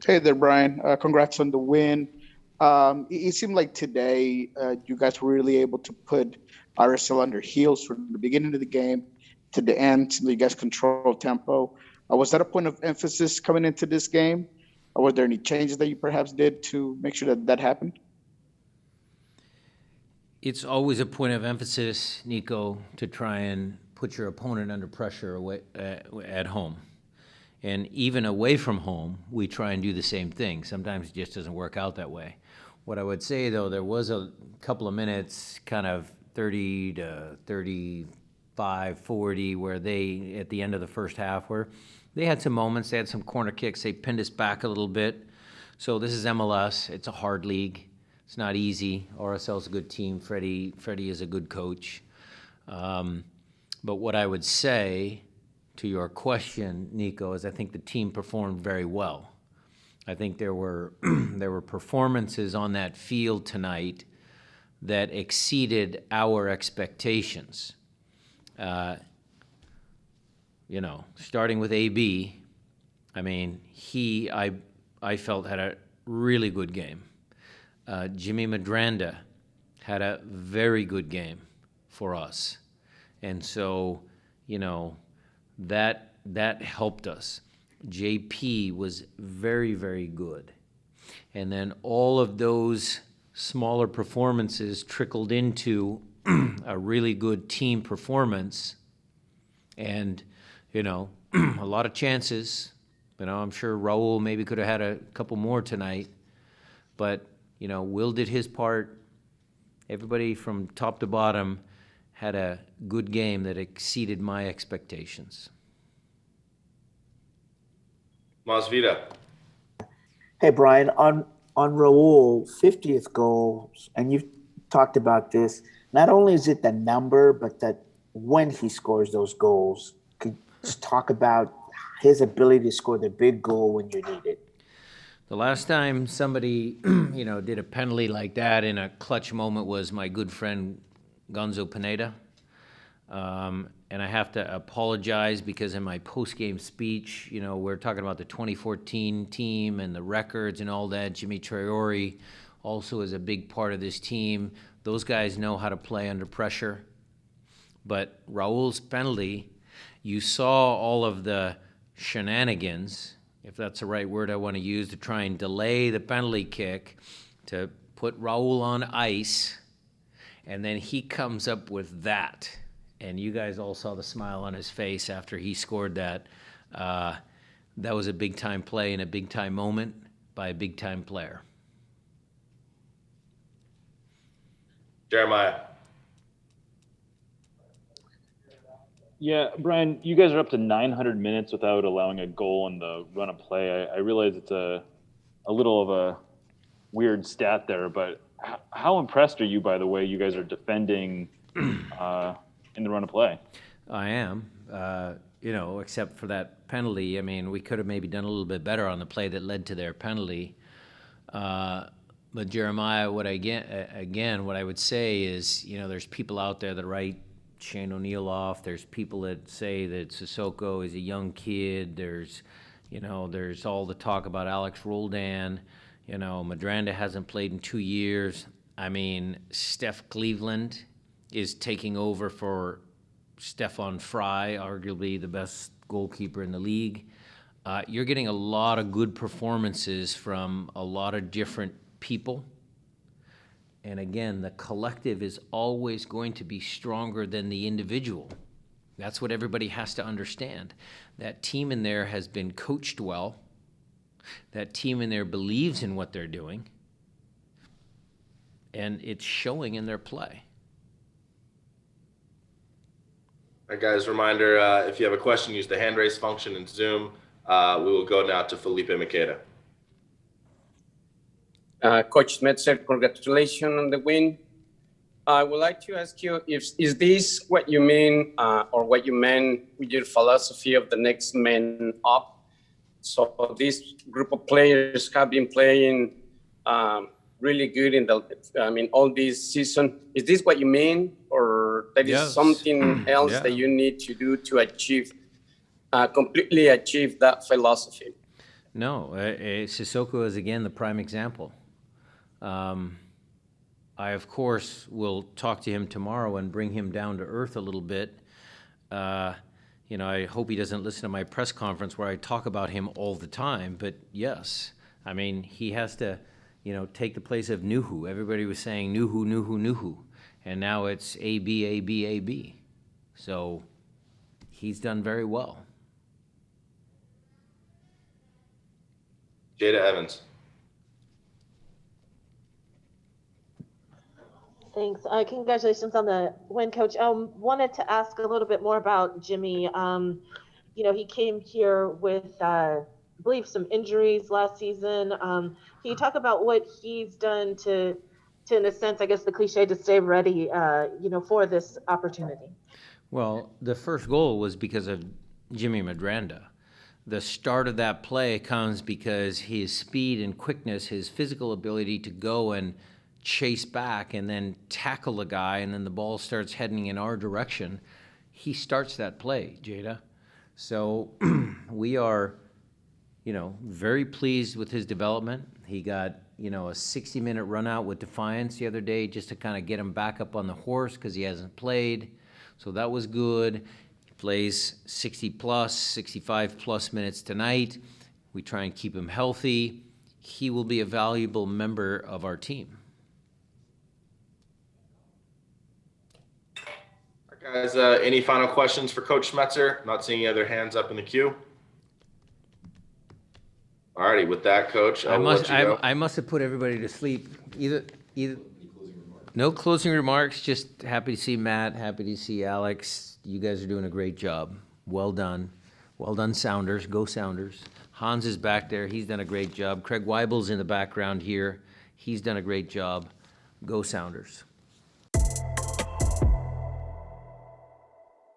Hey there, Brian. Congrats on the win. It seemed like today you guys were really able to put RSL under heels from the beginning of the game to the end. You guys control tempo. Was that a point of emphasis coming into this game? Or were there any changes that you perhaps did to make sure that that happened? It's always a point of emphasis, Nico, to try and put your opponent under pressure at home. And even away from home, we try and do the same thing. Sometimes it just doesn't work out that way. What I would say, though, there was a couple of minutes, kind of 30 to 35, 40, where they, at the end of the first half, where they had some moments, they had some corner kicks, they pinned us back a little bit. So this is MLS. It's a hard league. It's not easy. RSL's a good team. Freddie is a good coach. But what I would say to your question, Nico, is I think the team performed very well. I think there were performances on that field tonight that exceeded our expectations. Starting with AB, I mean, I felt had a really good game. Jimmy Medranda had a very good game for us. And so, that helped us. JP was very, very good. And then all of those smaller performances trickled into a really good team performance. And, a lot of chances. I'm sure Raul maybe could have had a couple more tonight. But, Will did his part. Everybody from top to bottom had a good game that exceeded my expectations. Masvida. Hey, Brian, on Raul, 50th goals, and you've talked about this, not only is it the number, but that when he scores those goals, could just talk about his ability to score the big goal when you need it. The last time somebody, did a penalty like that in a clutch moment was my good friend Gonzo Pineda. And I have to apologize because in my post-game speech, we're talking about the 2014 team and the records and all that. Jimmy Traore also is a big part of this team. Those guys know how to play under pressure. But Raul's penalty, you saw all of the shenanigans, if that's the right word I want to use, to try and delay the penalty kick, to put Raul on ice, and then he comes up with that. And you guys all saw the smile on his face after he scored that. That was a big-time play and a big-time moment by a big-time player. Jeremiah. Yeah, Brian, you guys are up to 900 minutes without allowing a goal in the run of play. I realize it's a little of a weird stat there, but how impressed are you by the way you guys are defending in the run of play? I am, except for that penalty. I mean, we could have maybe done a little bit better on the play that led to their penalty. But Jeremiah, what I would say is, there's people out there that write Shane O'Neill off. There's people that say that Sissoko is a young kid. There's all the talk about Alex Roldan. Medranda hasn't played in 2 years. I mean, Steph Cleveland is taking over for Stefan Fry, arguably the best goalkeeper in the league. You're getting a lot of good performances from a lot of different people. And again, the collective is always going to be stronger than the individual. That's what everybody has to understand. That team in there has been coached well. That team in there believes in what they're doing. And it's showing in their play. All right, guys, reminder, if you have a question, use the hand raise function in Zoom. We will go now to Felipe Makeda. Coach Schmetzer, congratulations on the win. I would like to ask you, is this what you mean or what you meant with your philosophy of the next man up? So this group of players have been playing really good all this season. Is this what you mean, or that is something else that you need to do to completely achieve that philosophy? No, Sissoko is again the prime example. I, of course, will talk to him tomorrow and bring him down to earth a little bit. You know, I hope he doesn't listen to my press conference where I talk about him all the time, but yes, I mean, he has to, you know, take the place of Nuhu. Everybody was saying Nuhu, Nuhu, Nuhu, and now it's AB, AB, AB. So he's done very well. Jada Evans. Thanks. Congratulations on the win, Coach. Wanted to ask a little bit more about Jimmy. You know, he came here with, I believe, some injuries last season. Can you talk about what he's done to, in a sense, I guess the cliche, to stay ready, you know, for this opportunity? Well, the first goal was because of Jimmy Medranda. The start of that play comes because his speed and quickness, his physical ability to go and chase back and then tackle the guy, and then the ball starts heading in our direction. He starts that play, Jada. So we are, you know, very pleased with his development. He got, you know, a 60-minute run out with Defiance the other day just to kind of get him back up on the horse because he hasn't played. So that was good. He plays 60-plus, 65-plus minutes tonight. We try and keep him healthy. He will be a valuable member of our team. Guys, any final questions for Coach Schmetzer? Not seeing any other hands up in the queue. All righty, with that, Coach, I must have put everybody to sleep. Either. No closing remarks. Just happy to see Matt. Happy to see Alex. You guys are doing a great job. Well done. Well done, Sounders. Go Sounders. Hans is back there. He's done a great job. Craig Weibel's in the background here. He's done a great job. Go Sounders.